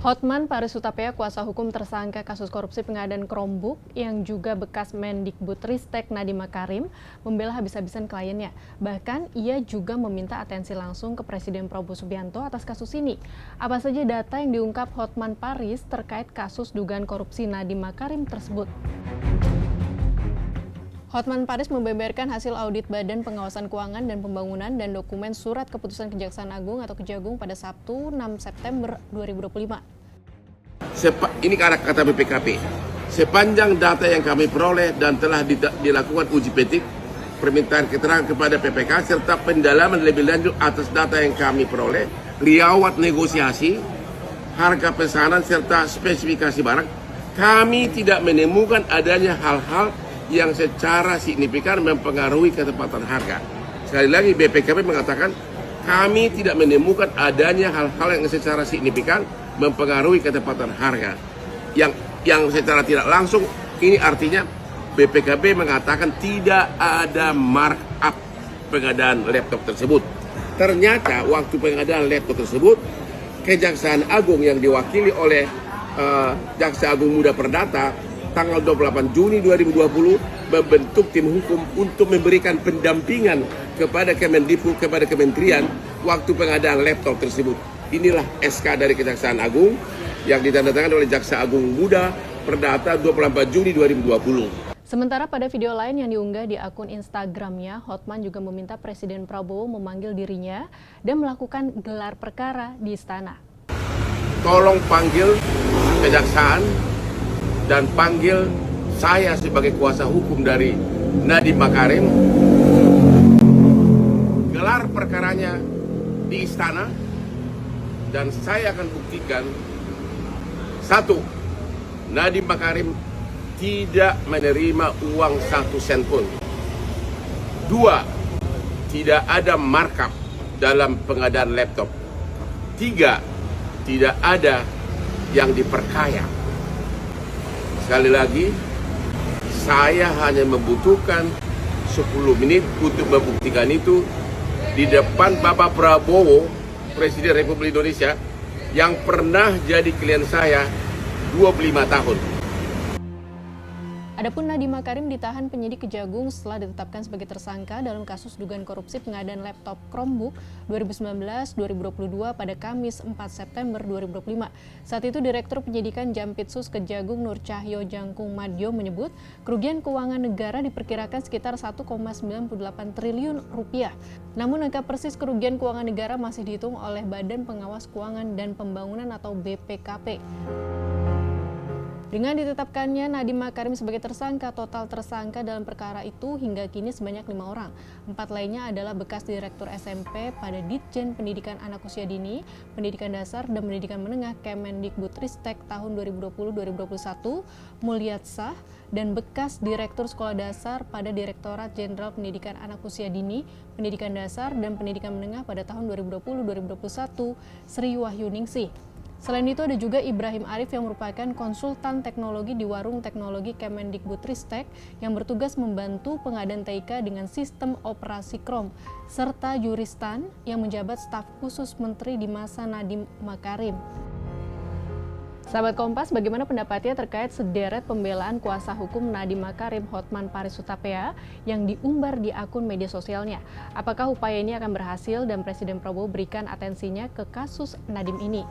Hotman Paris Hutapea, kuasa hukum tersangka kasus korupsi pengadaan Chromebook yang juga bekas Mendikbudristek Nadiem Makarim, membela habis-habisan kliennya. Bahkan ia juga meminta atensi langsung ke Presiden Prabowo Subianto atas kasus ini. Apa saja data yang diungkap Hotman Paris terkait kasus dugaan korupsi Nadiem Makarim tersebut? Hotman Paris membeberkan hasil audit Badan Pengawasan Keuangan dan Pembangunan dan dokumen surat keputusan Kejaksaan Agung atau Kejagung pada Sabtu 6 September 2025. Ini kata BPKP. Sepanjang data yang kami peroleh dan telah dilakukan uji petik, permintaan keterangan kepada PPK serta pendalaman lebih lanjut atas data yang kami peroleh, riwayat negosiasi, harga pesanan serta spesifikasi barang, kami tidak menemukan adanya hal-hal yang secara signifikan mempengaruhi ketepatan harga. Sekali lagi BPKP mengatakan kami tidak menemukan adanya hal-hal yang secara signifikan mempengaruhi ketepatan harga. Yang secara tidak langsung ini artinya BPKP mengatakan tidak ada markup pengadaan laptop tersebut. Ternyata waktu pengadaan laptop tersebut Kejaksaan Agung yang diwakili oleh Jaksa Agung Muda Perdata tanggal 28 Juni 2020 membentuk tim hukum untuk memberikan pendampingan kepada Kemendikbud, kepada kementerian waktu pengadaan laptop tersebut. Inilah SK dari Kejaksaan Agung yang ditandatangani oleh Jaksa Agung Muda Perdata 24 Juni 2020. Sementara pada video lain yang diunggah di akun Instagramnya, Hotman juga meminta Presiden Prabowo memanggil dirinya dan melakukan gelar perkara di istana. Tolong panggil kejaksaan dan panggil saya sebagai kuasa hukum dari Nadiem Makarim, gelar perkaranya di istana, dan saya akan buktikan, satu, Nadiem Makarim tidak menerima uang 1 sen pun. Dua, tidak ada markup dalam pengadaan laptop. Tiga, tidak ada yang diperkaya. Sekali lagi, saya hanya membutuhkan 10 menit untuk membuktikan itu di depan Bapak Prabowo, Presiden Republik Indonesia, yang pernah jadi klien saya 25 tahun. Adapun Nadiem Makarim ditahan penyidik Kejagung setelah ditetapkan sebagai tersangka dalam kasus dugaan korupsi pengadaan laptop Chromebook 2019-2022 pada Kamis 4 September 2025. Saat itu Direktur Penyidikan Jampitsus Kejagung Nur Cahyo Jangkung Madyo menyebut kerugian keuangan negara diperkirakan sekitar 1,98 triliun rupiah. Namun angka persis kerugian keuangan negara masih dihitung oleh Badan Pengawas Keuangan dan Pembangunan atau BPKP. Dengan ditetapkannya Nadiem Makarim sebagai tersangka, total tersangka dalam perkara itu hingga kini sebanyak 5 orang. 4 lainnya adalah bekas Direktur SMP pada Ditjen Pendidikan Anak Usia Dini, Pendidikan Dasar dan Pendidikan Menengah Kemendikbudristek tahun 2020-2021, Mulyatsah, dan bekas Direktur Sekolah Dasar pada Direktorat Jenderal Pendidikan Anak Usia Dini, Pendidikan Dasar dan Pendidikan Menengah pada tahun 2020-2021, Sri Wahyuningsih. Selain itu ada juga Ibrahim Arif yang merupakan konsultan teknologi di Warung Teknologi Kemendikbudristek yang bertugas membantu pengadaan TIK dengan sistem operasi Chrome, serta Juristan yang menjabat staf khusus menteri di masa Nadiem Makarim. Sahabat Kompas, bagaimana pendapatnya terkait sederet pembelaan kuasa hukum Nadiem Makarim Hotman Paris Hutapea yang diumbar di akun media sosialnya? Apakah upaya ini akan berhasil dan Presiden Prabowo berikan atensinya ke kasus Nadiem ini?